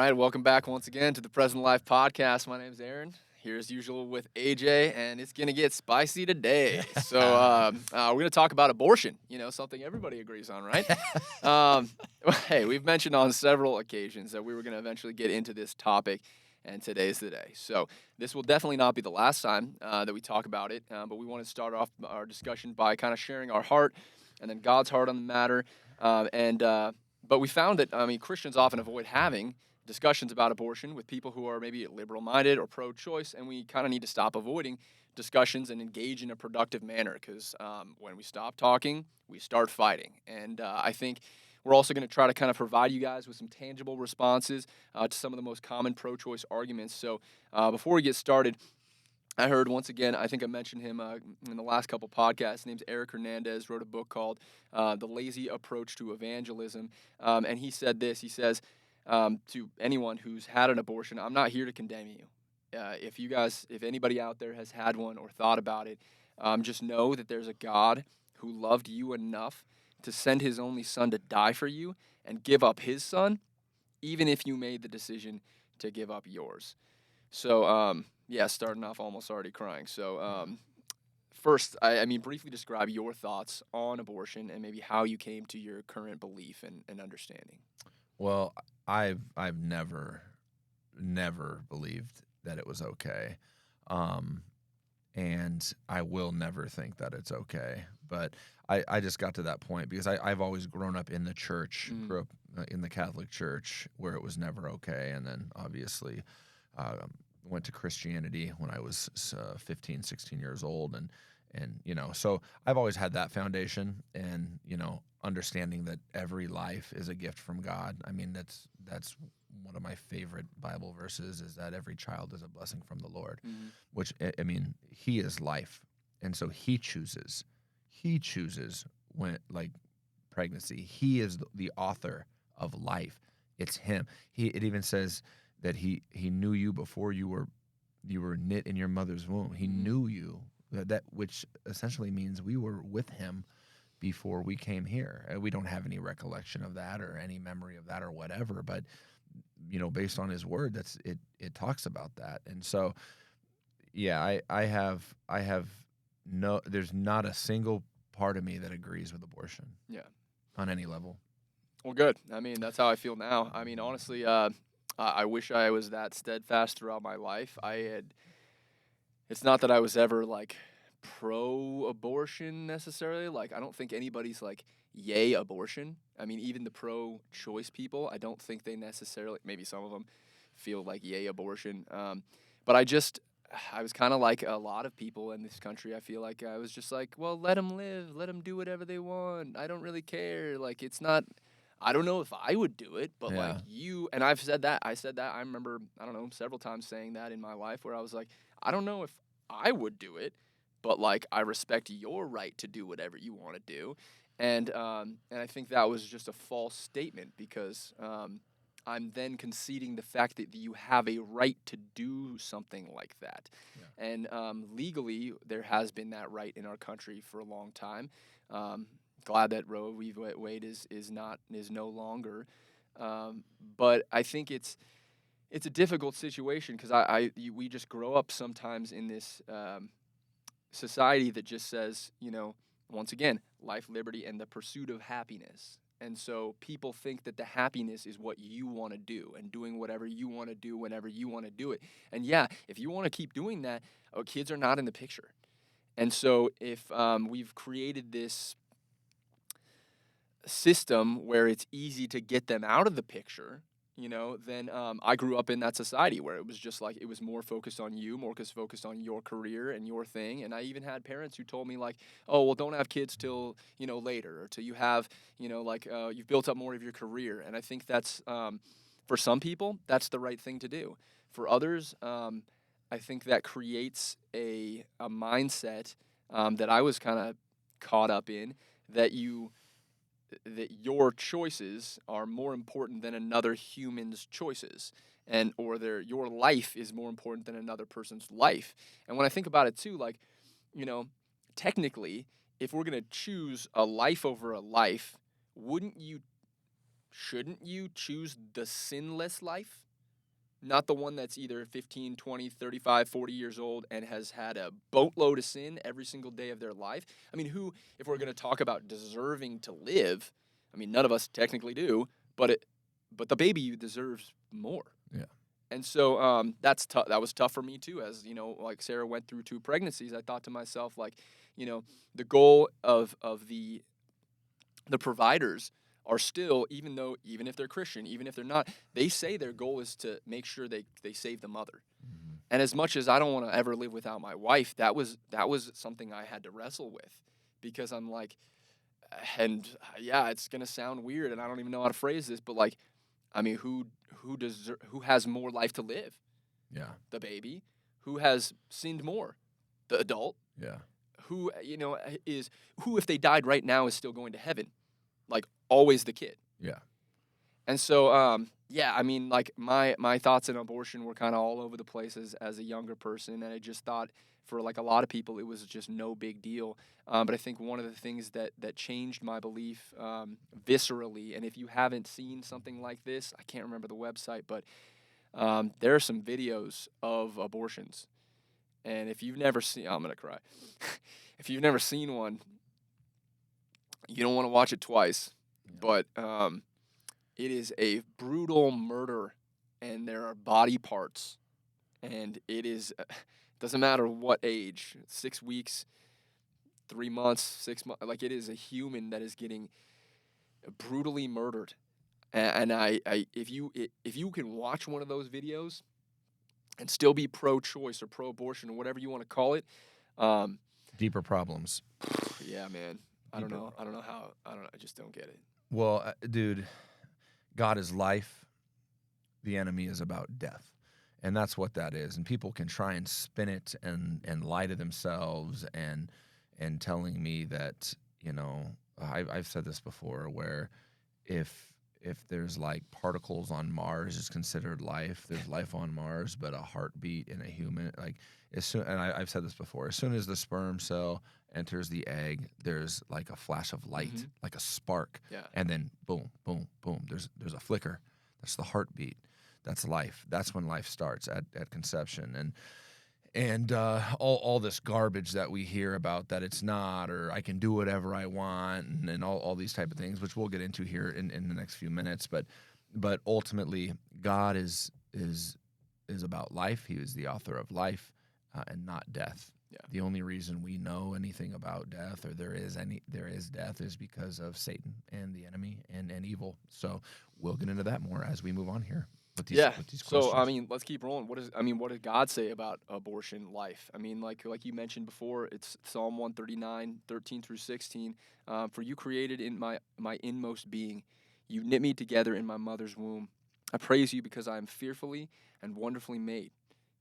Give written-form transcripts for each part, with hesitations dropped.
right, welcome back once again to the Present Life Podcast. My name's Aaron, here as usual with AJ, and it's gonna get spicy today. We're gonna talk about abortion. Something everybody agrees on, right? Um, hey, we've mentioned on several occasions that we were gonna eventually get into this topic, and today's the day. So this will definitely not be the last time that we talk about it, but we want to start off our discussion by kind of sharing our heart and then God's heart on the matter, and. But we found that, Christians often avoid having discussions about abortion with people who are maybe liberal-minded or pro-choice, and we kind of need to stop avoiding discussions and engage in a productive manner because when we stop talking, we start fighting. And I think we're also going to try to kind of provide you guys with some tangible responses to some of the most common pro-choice arguments. So before we get started, I heard once again, I think I mentioned him in the last couple podcasts. His name's Eric Hernandez, wrote a book called The Lazy Approach to Evangelism. And he said this, he says, to anyone who's had an abortion, I'm not here to condemn you. If anybody out there has had one or thought about it, just know that there's a God who loved you enough to send his only son to die for you and give up his son, even if you made the decision to give up yours. So, yeah, starting off almost already crying. So, first, briefly describe your thoughts on abortion and maybe how you came to your current belief and understanding. Well, I've never believed that it was okay, um, and I will never think that it's okay. But I just got to that point because I've always grown up in the church, Mm, grew up in the Catholic Church where it was never okay, and then obviously went to Christianity when I was 15, 16 years old, and so I've always had that foundation, and understanding that every life is a gift from God. I mean, that's one of my favorite Bible verses is that every child is a blessing from the Lord, mm, which I mean, He is life, and so He chooses when like pregnancy. He is the author of life. It's Him. It even says that he knew you before you were knit in your mother's womb. He mm, knew you. That which essentially means we were with him before we came here. We don't have any recollection of that or any memory of that or whatever, but based on his word, it talks about that. And so yeah, I have no there's not a single part of me that agrees with abortion yeah. on any level. Well, good. That's how I feel now. Honestly, I wish I was that steadfast throughout my life. It's not that I was ever like pro-abortion necessarily. Like, I don't think anybody's like yay abortion. Even the pro-choice people, I don't think they necessarily. Maybe some of them feel like yay abortion. But I was kind of like a lot of people in this country. I feel like I was just like, well, let them live, let them do whatever they want. I don't really care. Like, it's not. I don't know if I would do it, but like Yeah. you and I've said that. I said that. I remember, I don't know, several times saying that in my life where I was like, I don't know if I would do it, but like I respect your right to do whatever you want to do, and I think that was just a false statement because I'm then conceding the fact that you have a right to do something like that, Yeah. and legally there has been that right in our country for a long time. Um, Glad that Roe v. Wade is no longer, but I think it's a difficult situation because we just grow up sometimes in this society that just says, once again, life, liberty, and the pursuit of happiness. And so people think that the happiness is what you want to do and doing whatever you want to do whenever you want to do it. And yeah, if you want to keep doing that, kids are not in the picture. And so if we've created this system where it's easy to get them out of the picture, then I grew up in that society where it was just like it was more focused on you, more focused on your career and your thing. And I even had parents who told me like, "Oh, well, don't have kids till later, or till you have you've built up more of your career." And I think that's for some people that's the right thing to do. For others, I think that creates a mindset that I was kind of caught up in that your choices are more important than another human's choices, and or your life is more important than another person's life. And when I think about it too, like, you know technically, if we're going to choose a life over a life, wouldn't you shouldn't you choose the sinless life? not the one that's either 15, 20, 35, 40 years old and has had a boatload of sin every single day of their life. I mean, who, if we're going to talk about deserving to live, I mean, none of us technically do, but the baby deserves more. Yeah. And so that's tough. That was tough for me too. As you know, like Sarah went through 2 pregnancies, I thought to myself, like, you know, the goal of the providers are still, even if they're Christian, even if they're not, they say their goal is to make sure they save the mother. Mm-hmm. And as much as I don't want to ever live without my wife, that was something I had to wrestle with, because I'm like, and yeah, it's gonna sound weird, and I don't even know how to phrase this, but like, I mean, who has more life to live? Yeah. The baby. Who has sinned more? The adult. Yeah. Who who, if they died right now, is still going to heaven? Like, always the kid. Yeah. And so, yeah, I mean, like, my thoughts on abortion were kind of all over the place as a younger person, and I just thought for like a lot of people it was just no big deal. But I think one of the things that changed my belief viscerally, and if you haven't seen something like this, I can't remember the website, but there are some videos of abortions, and if you've never seen, I'm gonna cry. If you've never seen one, you don't want to watch it twice. Yeah. But it is a brutal murder, and there are body parts, and it is doesn't matter what age, 6 weeks, 3 months, 6 months, like, it is a human that is getting brutally murdered. And if you can watch one of those videos and still be pro-choice or pro-abortion or whatever you want to call it, Deeper problems. yeah, man. I don't know how. I just don't get it. Well, dude, God is life. The enemy is about death. And that's what that is. And people can try and spin it and lie to themselves and telling me that, you know, I've said this before, where if there's like particles on Mars is considered life, there's life on Mars, but a heartbeat in a human, like, I've said this before, as soon as the sperm cell enters the egg, there's like a flash of light, like a spark. Yeah. And then boom, boom, boom. There's a flicker. That's the heartbeat. That's life. That's when life starts at conception. And all this garbage that we hear about that it's not, or I can do whatever I want, and all these type of things, which we'll get into here in the next few minutes. But ultimately, God is about life. He is the author of life, and not death. Yeah. The only reason we know anything about death, or there is death, is because of Satan and the enemy and evil. So we'll get into that more as we move on here. With these So I questions. mean, let's keep rolling. What did God say about abortion life? I mean, like you mentioned before, it's Psalm 139, 13 through 16. For you created in my inmost being, you knit me together in my mother's womb. I praise you because I am fearfully and wonderfully made.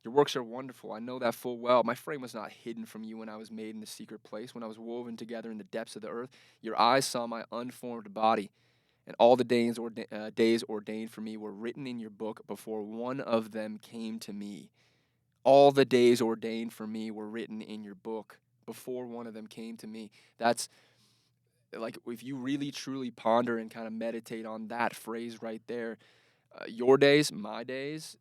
Your works are wonderful. I know that full well. My frame was not hidden from you when I was made in the secret place, when I was woven together in the depths of the earth. Your eyes saw my unformed body. And all the days ordained for me were written in your book before one of them came to me. All the days ordained for me were written in your book before one of them came to me. That's like, if you really truly ponder and kind of meditate on that phrase right there, your days, my days,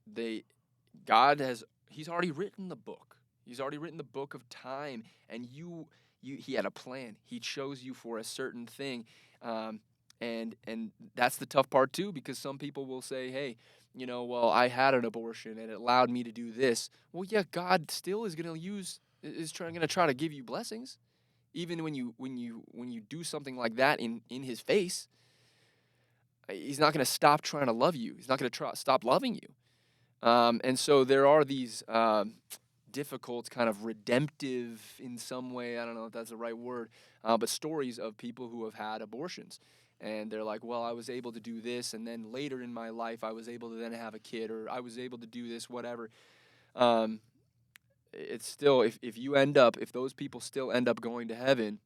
He's already written the book. He's already written the book of time, and He had a plan. He chose you for a certain thing. And that's the tough part too, because some people will say, hey, well, I had an abortion and it allowed me to do this. Well, yeah, God still is going to try to give you blessings, even when you do something like that in His face. He's not going to stop trying to love you. He's not going to stop loving you. And so there are these difficult, kind of redemptive in some way, I don't know if that's the right word, but stories of people who have had abortions. And they're like, well, I was able to do this, and then later in my life, I was able to then have a kid, or I was able to do this, whatever. It's still, if those people still end up going to heaven,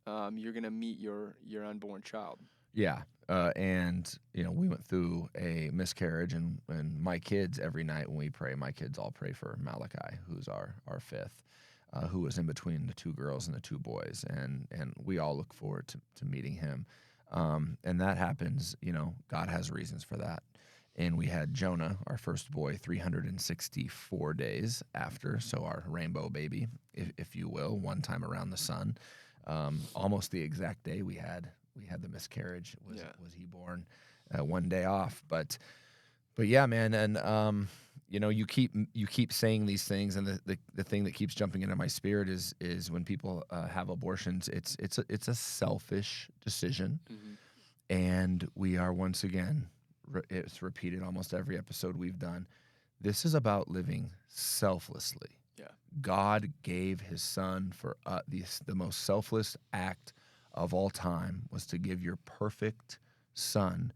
you're going to meet your unborn child. Yeah. And, we went through a miscarriage, and my kids, every night when we pray, my kids all pray for Malachi, who's our fifth, who was in between the 2 girls and the 2 boys. And we all look forward to meeting him. And that happens, God has reasons for that. And we had Jonah, our first boy, 364 days after. So our rainbow baby, if you will, one time around the sun. Almost the exact day we had the miscarriage was he born, one day off. But yeah, man, and you keep saying these things, and the thing that keeps jumping into my spirit is when people have abortions, it's a selfish decision, and we are once again. It's repeated almost every episode we've done. This is about living selflessly. Yeah. God gave his son for the most selfless act of all time was to give your perfect son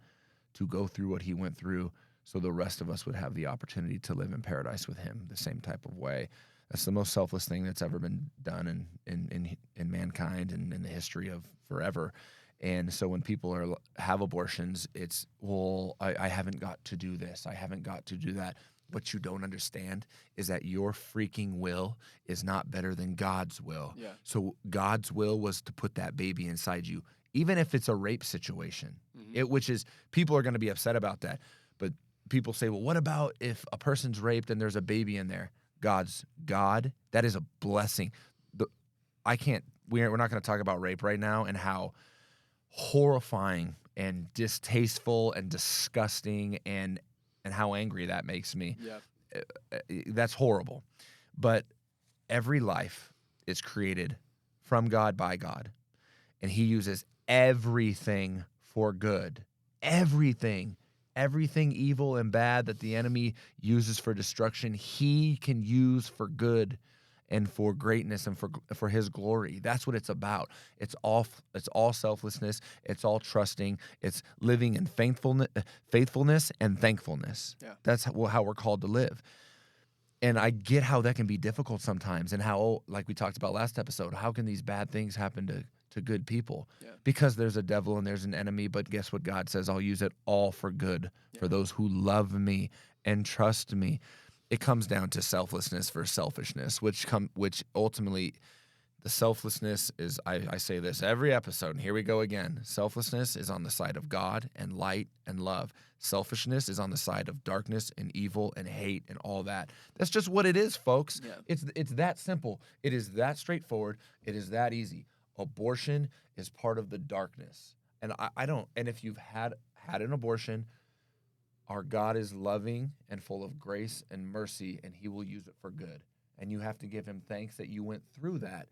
to go through what he went through so the rest of us would have the opportunity to live in paradise with him the same type of way. That's the most selfless thing that's ever been done in mankind and in the history of forever. And so when people have abortions, it's, well, I haven't got to do this. I haven't got to do that. What you don't understand is that your freaking will is not better than God's will. Yeah. So God's will was to put that baby inside you, even if it's a rape situation, which is, people are going to be upset about that. But people say, well, what about if a person's raped and there's a baby in there? God, that is a blessing. We're not going to talk about rape right now and how horrifying and distasteful and disgusting and how angry that makes me. Yeah. That's horrible. But every life is created from God by God, and he uses everything for good. Everything evil and bad that the enemy uses for destruction, he can use for good and for greatness and for his glory. That's what it's about. It's all selflessness. It's all trusting. It's living in faithfulness and thankfulness. Yeah. That's how we're called to live. And I get how that can be difficult sometimes, and how, like we talked about last episode, how can these bad things happen to good people? Yeah. Because there's a devil and there's an enemy, but guess what God says? I'll use it all for good for those who love me and trust me. It comes down to selflessness versus selfishness, which ultimately, the selflessness is, I say this every episode, and here we go again. Selflessness is on the side of God and light and love. Selfishness is on the side of darkness and evil and hate and all that. That's just what it is, folks. Yeah. It's that simple. It is that straightforward. It is that easy. Abortion is part of the darkness. And and if you've had an abortion, our God is loving and full of grace and mercy, and he will use it for good. And you have to give him thanks that you went through that.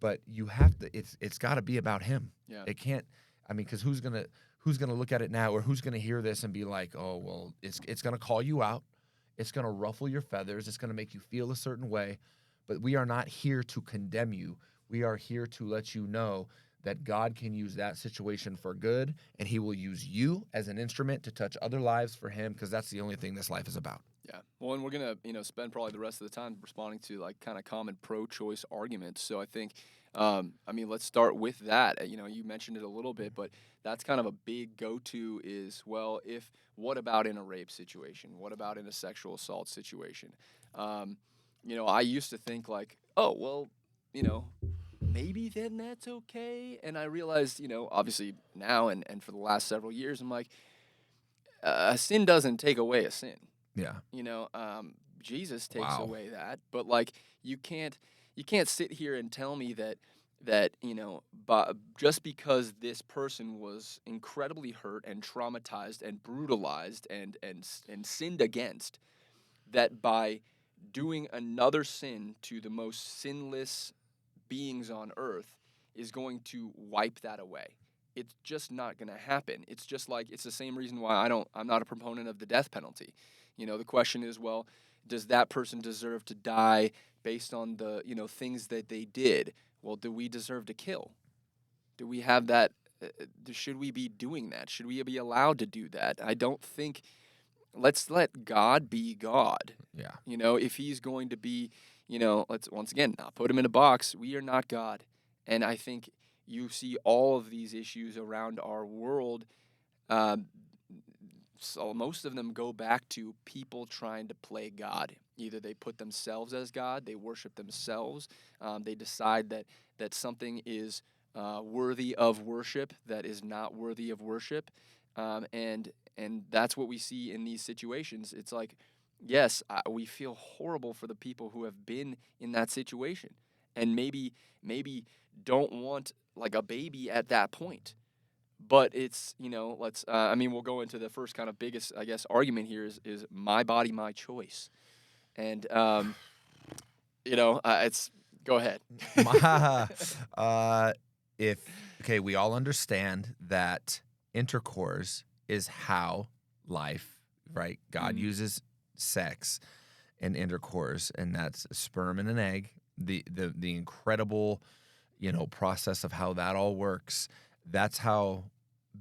But you have to, it's got to be about him. Yeah. It can't, because who's going to look at it now, or who's going to hear this and be like, oh, well, it's going to call you out. It's going to ruffle your feathers. It's going to make you feel a certain way. But we are not here to condemn you. We are here to let you know that God can use that situation for good, and he will use you as an instrument to touch other lives for him, because that's the only thing this life is about. Yeah. Well, and we're going to, spend probably the rest of the time responding to like kind of common pro-choice arguments. So I think, let's start with that. You mentioned it a little bit, but that's kind of a big go-to is, well, what about in a rape situation? What about in a sexual assault situation? I used to think like, oh, well, maybe then that's okay. And I realized, obviously now and for the last several years, I'm like, a sin doesn't take away a sin. Yeah. Jesus takes away that, but like you can't sit here and tell me that just because this person was incredibly hurt and traumatized and brutalized and sinned against, that by doing another sin to the most sinless beings on earth is going to wipe that away. It's just not going to happen. It's just like, it's the same reason why I'm not a proponent of the death penalty. The question is, well, does that person deserve to die based on the, things that they did? Well, do we deserve to kill? Do we have that? Should we be doing that? Should we be allowed to do that? I don't think, let's let God be God. Yeah. If he's going to be, let's once again not put him in a box. We are not God. And I think you see all of these issues around our world. So most of them go back to people trying to play God. Either they put themselves as God, they worship themselves, they decide that something is worthy of worship that is not worthy of worship, and And that's what we see in these situations. It's like, yes, we feel horrible for the people who have been in that situation, and maybe don't want like a baby at that point. But it's, let's, I mean, we'll go into the first kind of biggest, I guess, argument here is my body, my choice. And, it's, go ahead. My, if okay, we all understand that intercourse is how life, right? God Mhm. uses sex and intercourse, and that's a sperm and an egg. The incredible, process of how that all works. That's how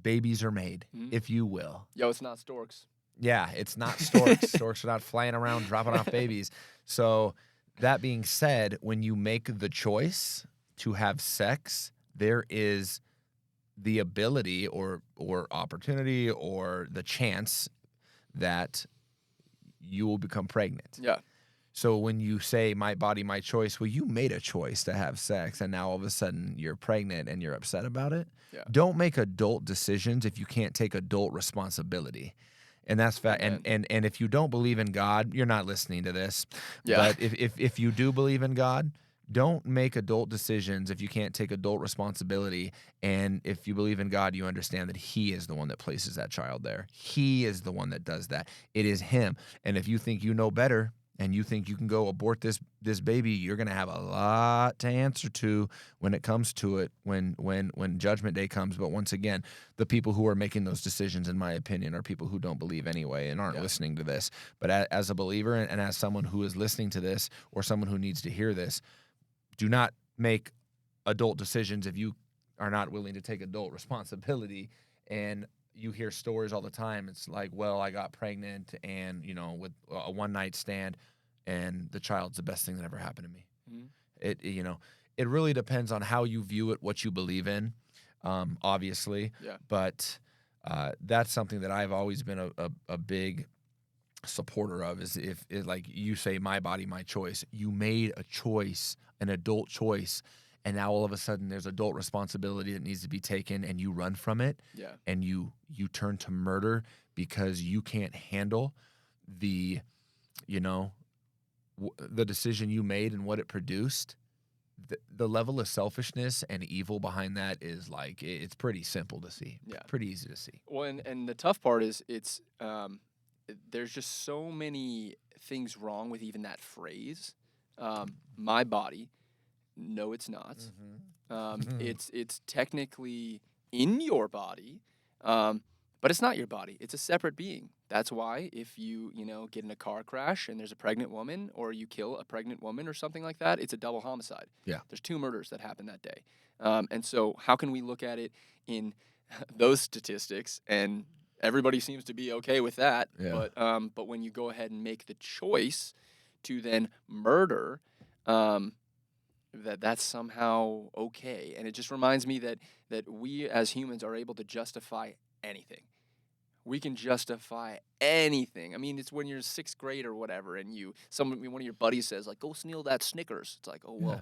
babies are made, Mhm. if you will. Yo, it's not storks. Yeah, it's not storks. Storks are not flying around dropping off babies. So, that being said, when you make the choice to have sex, there is the ability or opportunity or the chance that you will become pregnant. Yeah. So when you say my body, my choice, well, you made a choice to have sex and now all of a sudden you're pregnant and you're upset about it. Yeah. Don't make adult decisions if you can't take adult responsibility. And that's fact. Amen. And if you don't believe in God, you're not listening to this. Yeah. But if you do believe in God, don't make adult decisions if you can't take adult responsibility. And if you believe in God, you understand that He is the one that places that child there. He is the one that does that. It is Him. And if you think you know better and you think you can go abort this baby, you're going to have a lot to answer to when it comes to it, when Judgment Day comes. But once again, the people who are making those decisions, in my opinion, are people who don't believe anyway and aren't Yeah. listening to this. But as a believer and as someone who is listening to this or someone who needs to hear this, do not make adult decisions if you are not willing to take adult responsibility. And you hear stories all the time. It's like, well, I got pregnant and, with a one-night stand, and the child's the best thing that ever happened to me. Mhm. It really depends on how you view it, what you believe in, obviously. Yeah. But that's something that I've always been a big supporter of, is if like you say, my body, my choice. You made a choice, an adult choice, and now all of a sudden there's adult responsibility that needs to be taken, and you run from it. Yeah. And you turn to murder because you can't handle the the decision you made and what it produced. The level of selfishness and evil behind that is like, it's pretty simple to see. Yeah. Pretty easy to see. Well, and the tough part is there's just so many things wrong with even that phrase. My body. No, it's not. It's technically in your body, but it's not your body. It's a separate being. That's why if you get in a car crash and there's a pregnant woman, or you kill a pregnant woman or something like that, it's a double homicide. Yeah. There's 2 murders that happened that day. And so how can we look at it in those statistics, and everybody seems to be okay with that? Yeah. But when you go ahead and make the choice to then murder, that's somehow okay. And it just reminds me that we as humans are able to justify anything. We can justify anything. I mean, it's when you're 6th grade or whatever, and one of your buddies says, like, go steal that Snickers. It's like, oh, well, Yeah.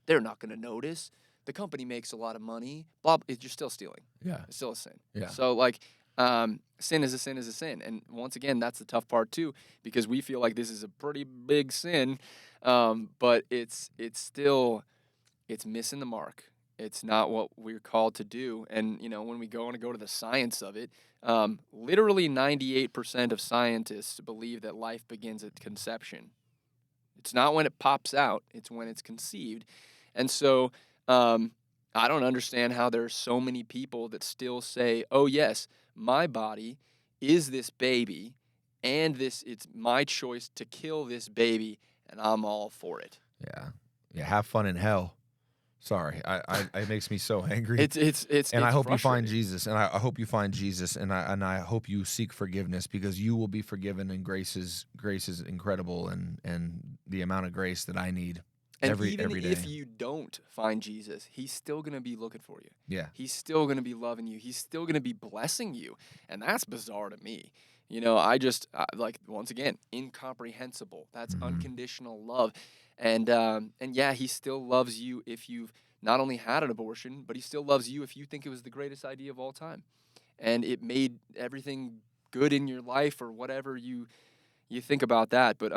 they're not going to notice. The company makes a lot of money. Blah, you're still stealing. Yeah. It's still a sin. Yeah. So, like, sin is a sin is a sin. And once again, that's the tough part, too, because we feel like this is a pretty big sin, but it's missing the mark. It's not what we're called to do. And, when we want to go to the science of it, literally 98% of scientists believe that life begins at conception. It's not when it pops out, it's when it's conceived. And so I don't understand how there's so many people that still say, oh, yes, my body is this baby, and it's my choice to kill this baby, and I'm all for it. Yeah. Have fun in hell. Sorry, it makes me so angry. And I hope you find Jesus, and I hope you find Jesus, and I hope you seek forgiveness, because you will be forgiven, and grace is incredible, and the amount of grace that I need every day. If you don't find Jesus, He's still gonna be looking for you. Yeah. He's still gonna be loving you. He's still gonna be blessing you, and that's bizarre to me. I just like, once again, incomprehensible. That's unconditional love. And yeah, He still loves you if you've not only had an abortion, but He still loves you if you think it was the greatest idea of all time, and it made everything good in your life or whatever you think about that. But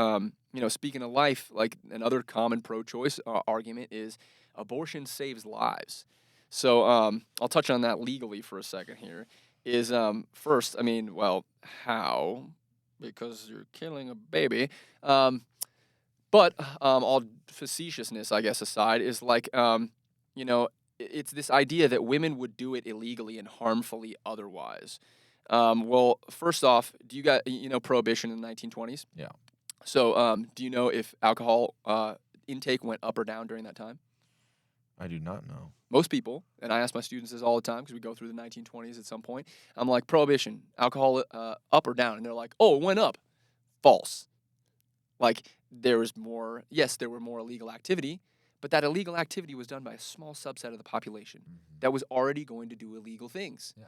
speaking of life, like another common pro-choice argument is abortion saves lives. So I'll touch on that legally for a second here. Is first, I mean, well, how? Because you're killing a baby. But all facetiousness, I guess, aside, is like, it's this idea that women would do it illegally and harmfully otherwise. Well, first off, do you got prohibition in the 1920s? Yeah. So, do you know if alcohol intake went up or down during that time? I do not know. Most people, and I ask my students this all the time because we go through the 1920s at some point. I'm like, prohibition, alcohol up or down? And they're like, oh, it went up. False. Like, there was more, yes, there were more illegal activity, but that illegal activity was done by a small subset of the population that was already going to do illegal things. Yeah.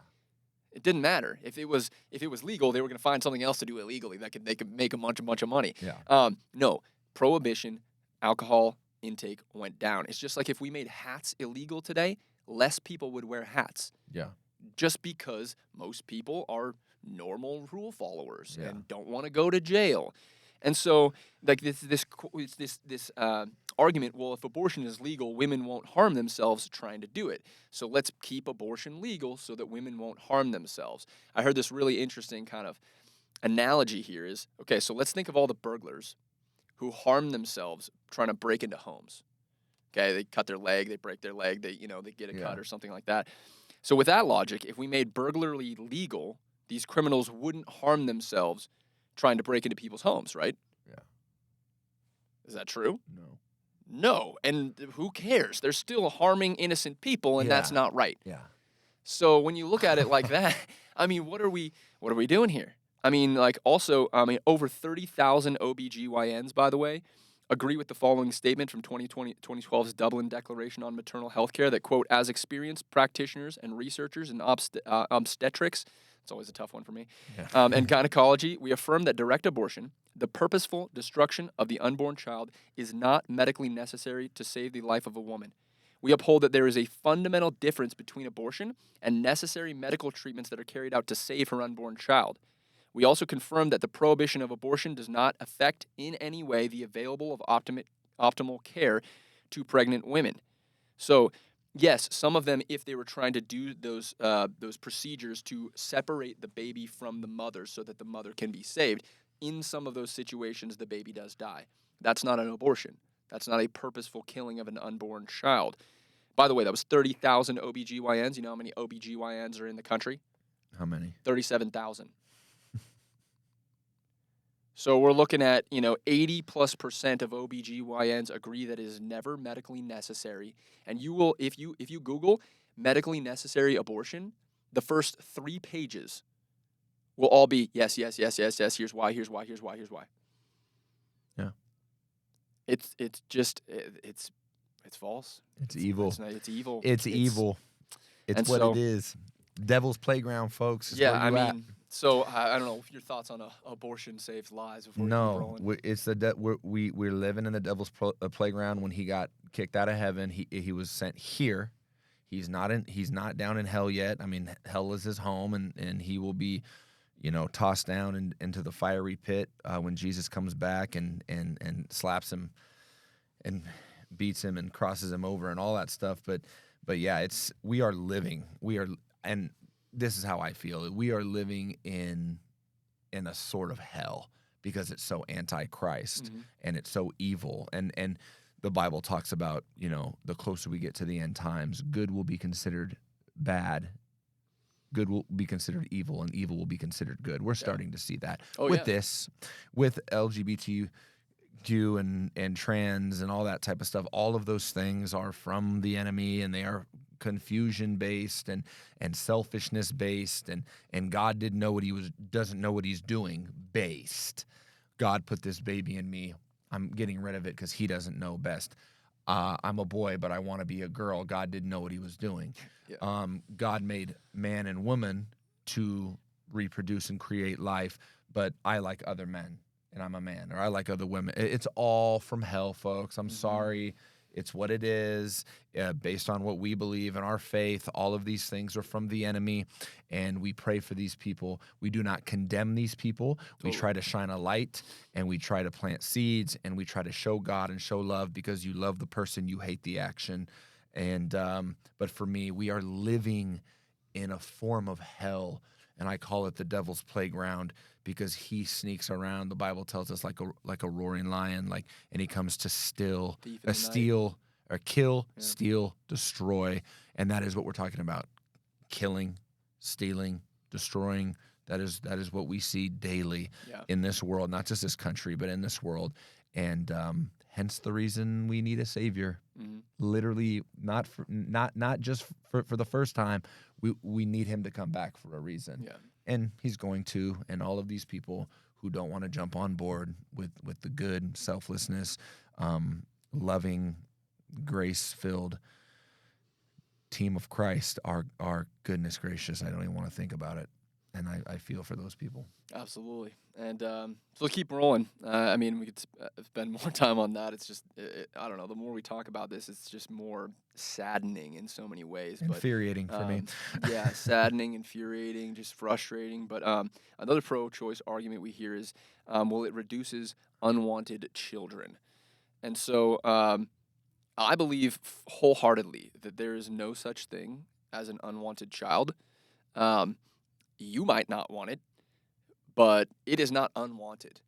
It didn't matter. If it was legal, they were going to find something else to do illegally they could make a bunch of money. Yeah. No, prohibition, alcohol intake went down. It's just like if we made hats illegal today, less people would wear hats. Yeah. Just because most people are normal rule followers Yeah. and don't want to go to jail. And so, like this argument, well, if abortion is legal, women won't harm themselves trying to do it. So let's keep abortion legal so that women won't harm themselves. I heard this really interesting kind of analogy here is, okay, so let's think of all the burglars who harm themselves trying to break into homes. Okay, they cut their leg, they break their leg, they get a cut or something like that. So with that logic, if we made burglary legal, these criminals wouldn't harm themselves trying to break into people's homes, right? Yeah. Is that true? No. No. And who cares? They're still harming innocent people, and that's not right. Yeah. So when you look at it like that, I mean, what are we doing here? I mean, like also, over 30,000 OBGYNs, by the way, agree with the following statement from 2012's Dublin Declaration on Maternal Health Care that, quote, as experienced practitioners and researchers in obstetrics, it's always a tough one for me, and gynecology, we affirm that direct abortion, the purposeful destruction of the unborn child, is not medically necessary to save the life of a woman. We uphold that there is a fundamental difference between abortion and necessary medical treatments that are carried out to save her unborn child. We also confirm that the prohibition of abortion does not affect in any way the available of optimal care to pregnant women. So, yes, some of them, if they were trying to do those procedures to separate the baby from the mother so that the mother can be saved, in some of those situations, the baby does die. That's not an abortion. That's not a purposeful killing of an unborn child. By the way, that was 30,000 OBGYNs. You know how many OBGYNs are in the country? How many? 37,000. So we're looking at, 80+% of OBGYNs agree that it is never medically necessary. And you will, if you Google medically necessary abortion, the first 3 pages will all be yes, here's why. Yeah. It's false. It's evil. It's evil. It's evil. It's what it is. Devil's playground, folks. Yeah, I mean, so I don't know your thoughts on abortion saves lives. Before no, it's we're living in the devil's playground. When he got kicked out of heaven, he was sent here. He's not down in hell yet. I mean, hell is his home, and he will be, tossed down into the fiery pit when Jesus comes back and slaps him and beats him and crosses him over and all that stuff. But yeah, and this is how I feel. We are living in a sort of hell because it's so anti-Christ and it's so evil. And the Bible talks about, the closer we get to the end times, good will be considered bad, good will be considered evil, and evil will be considered good. We're starting to see that with LGBTQ and trans and all that type of stuff. All of those things are from the enemy, and they are confusion based and selfishness based, and God doesn't know what he's doing based. God put this baby in me. I'm getting rid of it because he doesn't know best. I'm a boy, but I want to be a girl. God didn't know what he was doing. Yeah. God made man and woman to reproduce and create life, but I like other men, and I'm a man, or I like other women. It's all from hell, folks. I'm sorry. It's what it is, based on what we believe in our faith. All of these things are from the enemy, and we pray for these people. We do not condemn these people. We try to shine a light, and we try to plant seeds, and we try to show God and show love, because you love the person, you hate the action. And but for me, we are living in a form of hell, and I call it the devil's playground, because he sneaks around. The Bible tells us like a roaring lion, and he comes to steal, or kill, steal, destroy, and that is what we're talking about: killing, stealing, destroying. That is what we see daily in this world, not just this country, but in this world, and hence the reason we need a savior. Mm-hmm. Literally, not just for the first time. We need him to come back for a reason. Yeah. And he's going to, and all of these people who don't want to jump on board with the good, selflessness, loving, grace-filled team of Christ are goodness gracious. I don't even want to think about it. And I feel for those people. Absolutely. And so keep rolling. I mean, we could spend more time on that. It's just, I don't know, the more we talk about this, it's just more saddening in so many ways. Infuriating for me. Yeah, saddening, infuriating, just frustrating. But another pro-choice argument we hear is, well, it reduces unwanted children. And so I believe wholeheartedly that there is no such thing as an unwanted child. You might not want it, but it is not unwanted.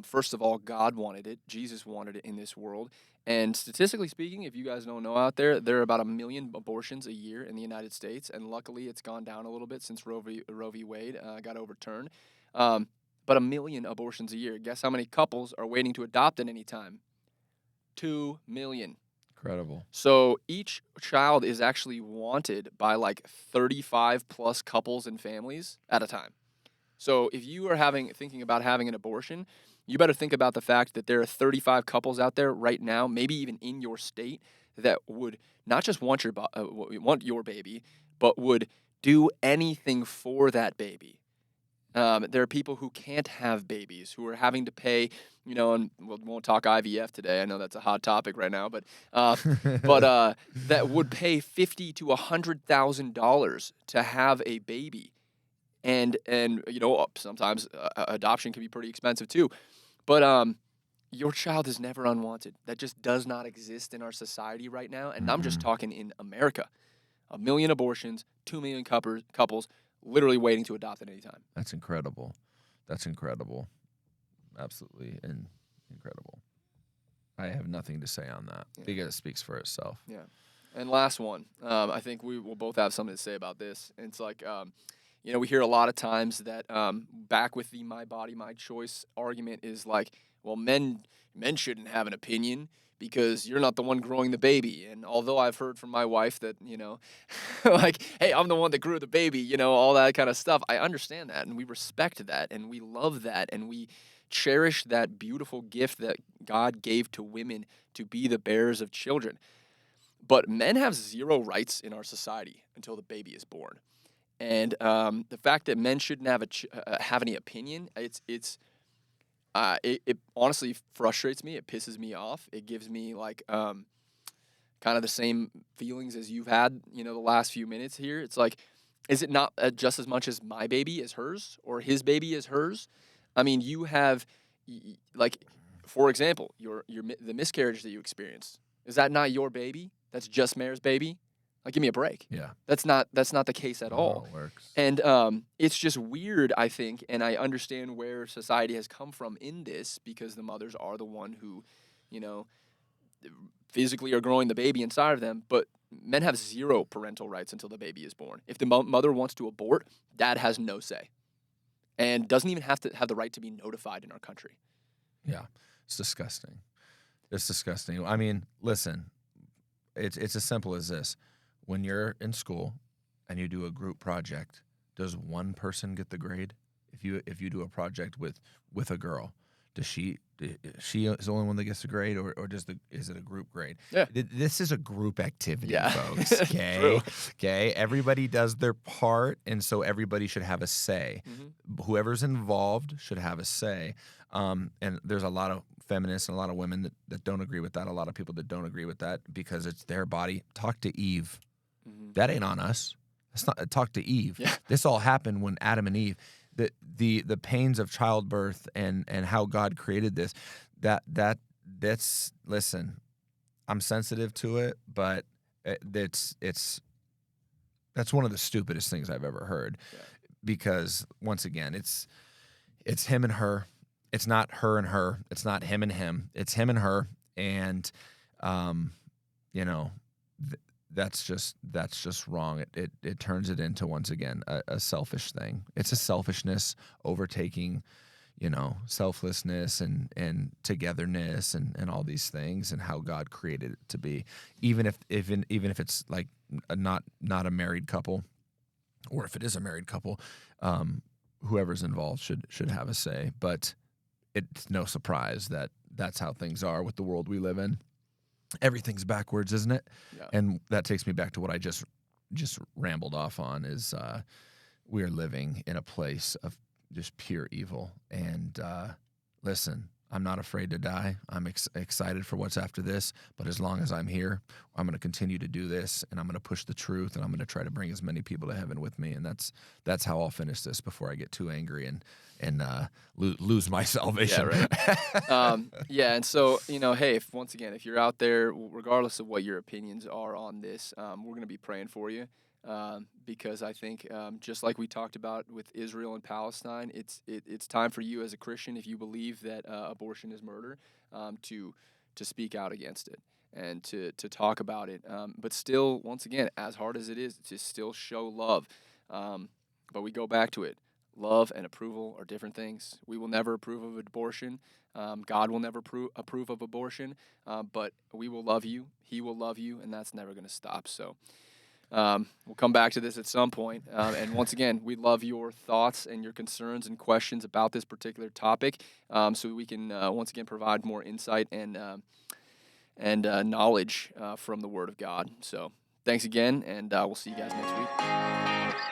First of all, God wanted it. Jesus wanted it in this world. And statistically speaking, if you guys don't know out there, there are about 1 million abortions a year in the United States. And luckily, it's gone down a little bit since Roe v. Wade got overturned. But 1 million abortions a year. Guess how many couples are waiting to adopt at any time? 2 million. Incredible. So each child is actually wanted by like 35 plus couples and families at a time. So if you are thinking about having an abortion, you better think about the fact that there are 35 couples out there right now, maybe even in your state, that would not just want your baby, but would do anything for that baby. There are people who can't have babies, who are having to pay, and we won't talk IVF today. I know that's a hot topic right now, but that would pay $50,000 to $100,000 to have a baby, and sometimes adoption can be pretty expensive too, but your child is never unwanted. That just does not exist in our society right now, and I'm just talking in America. 1 million abortions, 2 million couples. Literally waiting to adopt at any time. That's incredible. That's incredible. Absolutely incredible. I have nothing to say on that. Yeah. Because it speaks for itself. Yeah. And last one. I think we will both have something to say about this. And it's like, we hear a lot of times that back with the my body, my choice argument is like, well, men shouldn't have an opinion because you're not the one growing the baby. And although I've heard from my wife that, like, hey, I'm the one that grew the baby, all that kind of stuff, I understand that, and we respect that, and we love that, and we cherish that beautiful gift that God gave to women to be the bearers of children. But men have zero rights in our society until the baby is born. And the fact that men shouldn't have any opinion, it honestly frustrates me. It pisses me off. It gives me like kind of the same feelings as you've had, the last few minutes here. It's like, is it not just as much as my baby as hers or his baby as hers? I mean, you have, like, for example, the miscarriage that you experienced. Is that not your baby? That's just Mare's baby? Like, give me a break. Yeah. That's not the case at all. It works. And it's just weird, I think, and I understand where society has come from in this, because the mothers are the one who, physically are growing the baby inside of them, but men have zero parental rights until the baby is born. If the mother wants to abort, dad has no say and doesn't even have to have the right to be notified in our country. Yeah. It's disgusting. It's disgusting. I mean, listen, it's as simple as this. When you're in school and you do a group project, does one person get the grade? If you do a project with a girl, she is the only one that gets the grade, or is it a group grade? Yeah. This is a group activity, Yeah. folks. Okay. Okay. Everybody does their part, and so everybody should have a say. Mm-hmm. Whoever's involved should have a say. And there's a lot of feminists and a lot of women that don't agree with that, a lot of people that don't agree with that because it's their body. Talk to Eve. That ain't on us. It's not. Talk to Eve. Yeah. This all happened when Adam and Eve, the pains of childbirth and how God created this. That's listen. I'm sensitive to it, but that's one of the stupidest things I've ever heard. Yeah. Because once again, it's him and her. It's not her and her. It's not him and him. It's him and her. And, that's just wrong. It turns it into, once again, a selfish thing. It's a selfishness overtaking, selflessness and togetherness and all these things and how God created it to be. Even if it's like not a married couple, or if it is a married couple, whoever's involved should have a say. But it's no surprise that that's how things are with the world we live in. Everything's backwards, isn't it? Yeah. And that takes me back to what I just rambled off on is we are living in a place of just pure evil. And listen, I'm not afraid to die. I'm excited for what's after this. But as long as I'm here, I'm going to continue to do this, and I'm going to push the truth, and I'm going to try to bring as many people to heaven with me. And that's how I'll finish this before I get too angry and lose my salvation. Yeah, right. And so, hey, if you're out there, regardless of what your opinions are on this, we're going to be praying for you. Because I think just like we talked about with Israel and Palestine, it's time for you as a Christian, if you believe that abortion is murder, to speak out against it and to talk about it. But still, once again, as hard as it is, to still show love. But we go back to it. Love and approval are different things. We will never approve of abortion. God will never approve of abortion. But we will love you. He will love you, and that's never going to stop. So. We'll come back to this at some point. And once again, we love your thoughts and your concerns and questions about this particular topic, so we can once again provide more insight and knowledge from the Word of God. So thanks again, and we'll see you guys next week.